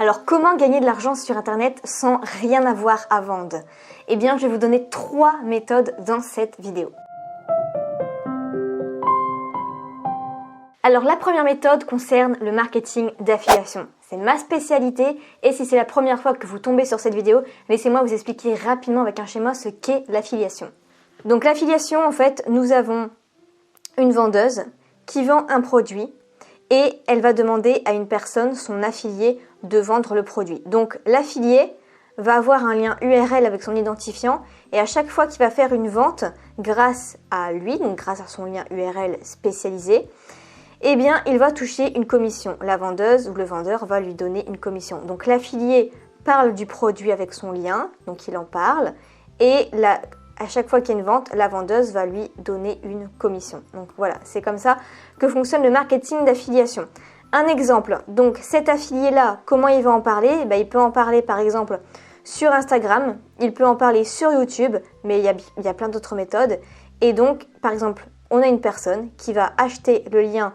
Alors comment gagner de l'argent sur internet sans rien avoir à vendre? Eh bien je vais vous donner 3 méthodes dans cette vidéo. Alors la première méthode concerne le marketing d'affiliation. C'est ma spécialité et si c'est la première fois que vous tombez sur cette vidéo, laissez-moi vous expliquer rapidement avec un schéma ce qu'est l'affiliation. Donc l'affiliation, en fait, nous avons une vendeuse qui vend un produit et elle va demander à une personne, son affilié, de vendre le produit. Donc l'affilié va avoir un lien URL avec son identifiant et à chaque fois qu'il va faire une vente grâce à lui, donc grâce à son lien URL spécialisé, eh bien il va toucher une commission. La vendeuse ou le vendeur va lui donner une commission. Donc l'affilié parle du produit avec son lien, donc il en parle, et à chaque fois qu'il y a une vente, la vendeuse va lui donner une commission. Donc voilà, c'est comme ça que fonctionne le marketing d'affiliation. Un exemple, donc cet affilié-là, comment il va en parler? Il peut en parler par exemple sur Instagram, il peut en parler sur YouTube, mais il y a plein d'autres méthodes. Et donc, par exemple, on a une personne qui va acheter le lien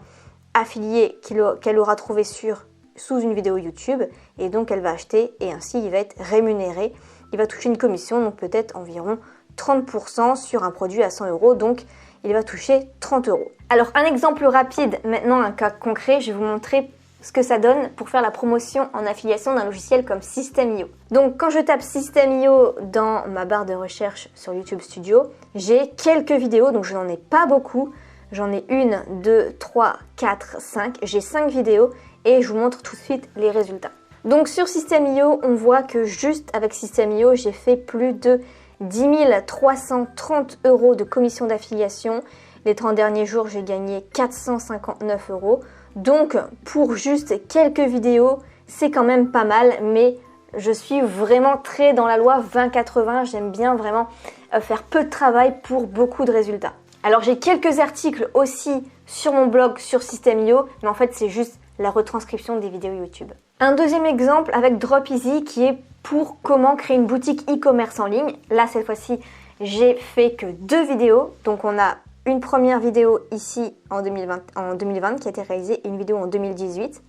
affilié qu'elle aura trouvé sous une vidéo YouTube, et donc elle va acheter, et ainsi il va être rémunéré. Il va toucher une commission, donc peut-être environ 30% sur un produit à 100 €, donc il va toucher 30 €. Alors un exemple rapide, maintenant un cas concret, je vais vous montrer ce que ça donne pour faire la promotion en affiliation d'un logiciel comme System.io. Donc quand je tape System.io dans ma barre de recherche sur YouTube Studio, j'ai quelques vidéos, donc je n'en ai pas beaucoup, j'en ai 1, 2, 3, 4, 5, j'ai 5 vidéos et je vous montre tout de suite les résultats. Donc sur System.io, on voit que juste avec System.io, j'ai fait plus de 10 330 € de commission d'affiliation. Les 30 derniers jours, j'ai gagné 459 €. Donc, pour juste quelques vidéos, c'est quand même pas mal, mais je suis vraiment très dans la loi 20-80. J'aime bien vraiment faire peu de travail pour beaucoup de résultats. Alors, j'ai quelques articles aussi sur mon blog sur System.io, mais en fait, c'est juste la retranscription des vidéos YouTube. Un deuxième exemple avec Dropeasy qui est pour comment créer une boutique e-commerce en ligne. Là, cette fois-ci, j'ai fait que 2 vidéos. Donc, on a une première vidéo ici en 2020 qui a été réalisée et une vidéo en 2018.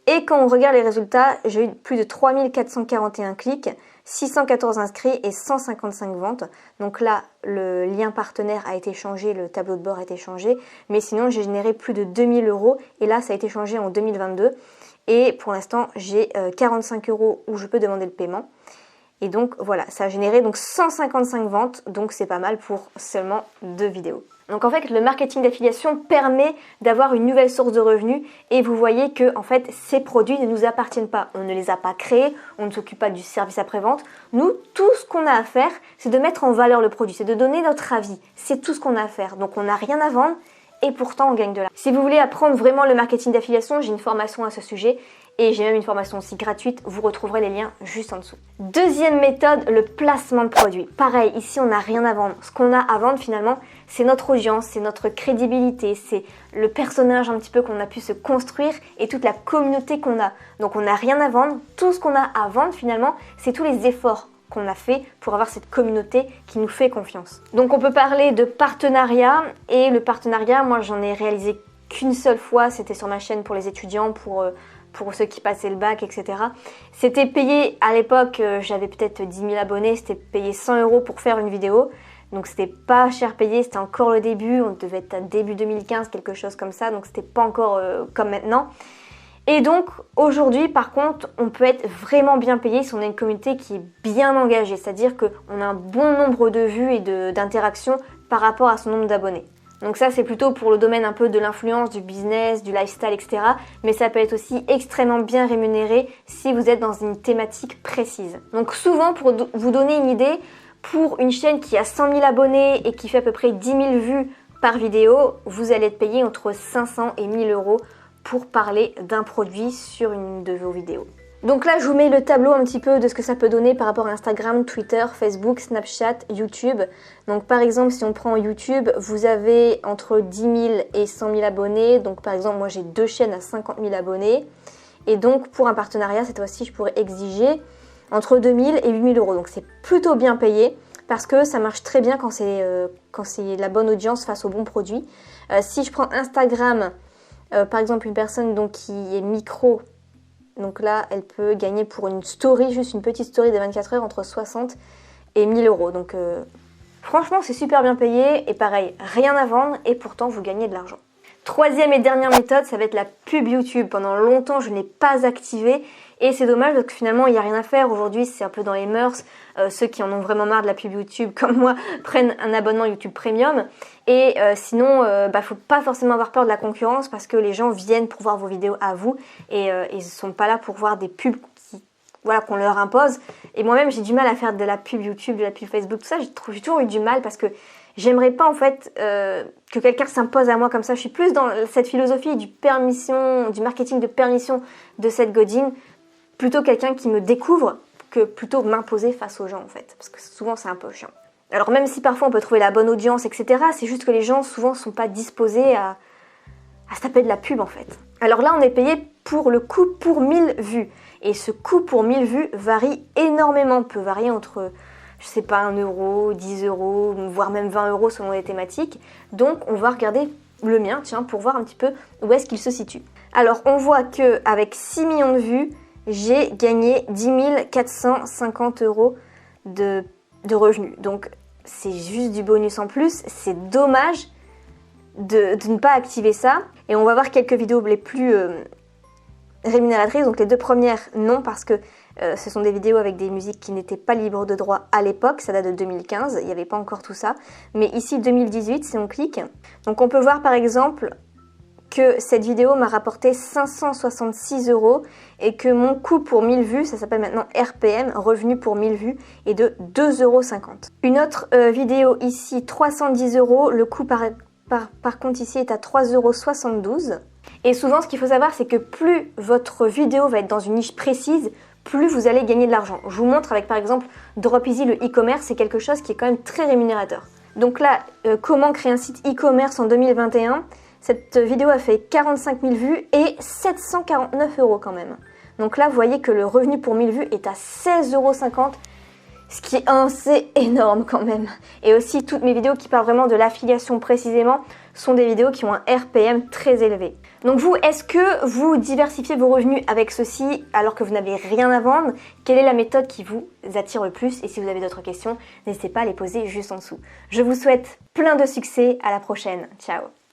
Et quand on regarde les résultats, j'ai eu plus de 3441 clics, 614 inscrits et 155 ventes. Donc là, le lien partenaire a été changé, le tableau de bord a été changé. Mais sinon, j'ai généré plus de 2000 € et là, ça a été changé en 2022. Et pour l'instant, j'ai 45 € où je peux demander le paiement. Et donc voilà, ça a généré donc 155 ventes, donc c'est pas mal pour seulement 2 vidéos. Donc en fait, le marketing d'affiliation permet d'avoir une nouvelle source de revenus et vous voyez que en fait, ces produits ne nous appartiennent pas. On ne les a pas créés, on ne s'occupe pas du service après-vente. Nous, tout ce qu'on a à faire, c'est de mettre en valeur le produit, c'est de donner notre avis. C'est tout ce qu'on a à faire. Donc on n'a rien à vendre et pourtant on gagne de l'argent. Si vous voulez apprendre vraiment le marketing d'affiliation, j'ai une formation à ce sujet. Et j'ai même une formation aussi gratuite, vous retrouverez les liens juste en dessous. Deuxième méthode, le placement de produits. Pareil, ici on n'a rien à vendre. Ce qu'on a à vendre finalement, c'est notre audience, c'est notre crédibilité, c'est le personnage un petit peu qu'on a pu se construire et toute la communauté qu'on a. Donc on n'a rien à vendre. Tout ce qu'on a à vendre finalement, c'est tous les efforts qu'on a fait pour avoir cette communauté qui nous fait confiance. Donc on peut parler de partenariat et le partenariat, moi j'en ai réalisé qu'une seule fois, c'était sur ma chaîne pour les étudiants, pour ceux qui passaient le bac, etc. C'était payé, à l'époque, j'avais peut-être 10 000 abonnés, c'était payé 100 € pour faire une vidéo. Donc c'était pas cher payé, c'était encore le début, on devait être à début 2015, quelque chose comme ça, donc c'était pas encore comme maintenant. Et donc aujourd'hui, par contre, on peut être vraiment bien payé si on a une communauté qui est bien engagée, c'est-à-dire qu'on a un bon nombre de vues et d'interactions par rapport à son nombre d'abonnés. Donc ça, c'est plutôt pour le domaine un peu de l'influence, du business, du lifestyle, etc. Mais ça peut être aussi extrêmement bien rémunéré si vous êtes dans une thématique précise. Donc souvent, pour vous donner une idée, pour une chaîne qui a 100 000 abonnés et qui fait à peu près 10 000 vues par vidéo, vous allez être payé entre 500 et 1000 € pour parler d'un produit sur une de vos vidéos. Donc là, je vous mets le tableau un petit peu de ce que ça peut donner par rapport à Instagram, Twitter, Facebook, Snapchat, YouTube. Donc par exemple, si on prend YouTube, vous avez entre 10 000 et 100 000 abonnés. Donc par exemple, moi j'ai 2 chaînes à 50 000 abonnés. Et donc pour un partenariat, cette fois-ci, je pourrais exiger entre 2 000 et 8 000 €. Donc c'est plutôt bien payé parce que ça marche très bien quand c'est la bonne audience face au bon produit. Si je prends Instagram, par exemple une personne donc, qui est micro Donc là, elle peut gagner pour une story, juste une petite story de 24 heures, entre 60 et 1000 euros. Donc franchement, c'est super bien payé. Et pareil, rien à vendre et pourtant, vous gagnez de l'argent. Troisième et dernière méthode, ça va être la pub YouTube. Pendant longtemps, je n'ai pas activé et c'est dommage parce que finalement, il n'y a rien à faire. Aujourd'hui, c'est un peu dans les mœurs. Ceux qui en ont vraiment marre de la pub YouTube, comme moi, prennent un abonnement YouTube Premium. Et sinon, faut pas forcément avoir peur de la concurrence parce que les gens viennent pour voir vos vidéos à vous et ils ne sont pas là pour voir des pubs qu'on leur impose. Et moi-même, j'ai du mal à faire de la pub YouTube, de la pub Facebook, tout ça. J'ai toujours eu du mal parce que j'aimerais pas en fait que quelqu'un s'impose à moi comme ça. Je suis plus dans cette philosophie du marketing de permission de Seth Godin, plutôt quelqu'un qui me découvre que plutôt m'imposer face aux gens en fait. Parce que souvent c'est un peu chiant. Alors même si parfois on peut trouver la bonne audience, etc., c'est juste que les gens souvent sont pas disposés à se taper de la pub en fait. Alors là on est payé pour le coût pour 1000 vues. Et ce coût pour 1000 vues varie énormément, peut varier entre, je sais pas, 1 euro, 10 euros, voire même 20 euros selon les thématiques. Donc on va regarder le mien, tiens, pour voir un petit peu où est-ce qu'il se situe. Alors on voit qu'avec 6 millions de vues, j'ai gagné 10 450 euros de revenus. Donc c'est juste du bonus en plus, c'est dommage de ne pas activer ça. Et on va voir quelques vidéos les plus rémunératrices. Donc les deux premières, non, parce que ce sont des vidéos avec des musiques qui n'étaient pas libres de droit à l'époque, ça date de 2015, il n'y avait pas encore tout ça. Mais ici 2018, si on clique, donc on peut voir par exemple que cette vidéo m'a rapporté 566 euros et que mon coût pour 1000 vues, ça s'appelle maintenant RPM, revenu pour 1000 vues, est de 2,50 euros. Une autre vidéo ici, 310 euros, le coût par contre ici est à 3,72 euros. Et souvent ce qu'il faut savoir, c'est que plus votre vidéo va être dans une niche précise, plus vous allez gagner de l'argent. Je vous montre avec par exemple Dropeasy, le e-commerce, c'est quelque chose qui est quand même très rémunérateur. Donc là, comment créer un site e-commerce en 2021 ? Cette vidéo a fait 45 000 vues et 749 euros quand même. Donc là, vous voyez que le revenu pour 1000 vues est à 16,50 euros, ce qui est assez énorme quand même. Et aussi, toutes mes vidéos qui parlent vraiment de l'affiliation précisément sont des vidéos qui ont un RPM très élevé. Donc vous, est-ce que vous diversifiez vos revenus avec ceci alors que vous n'avez rien à vendre ? Quelle est la méthode qui vous attire le plus ? Et si vous avez d'autres questions, n'hésitez pas à les poser juste en dessous. Je vous souhaite plein de succès, à la prochaine. Ciao.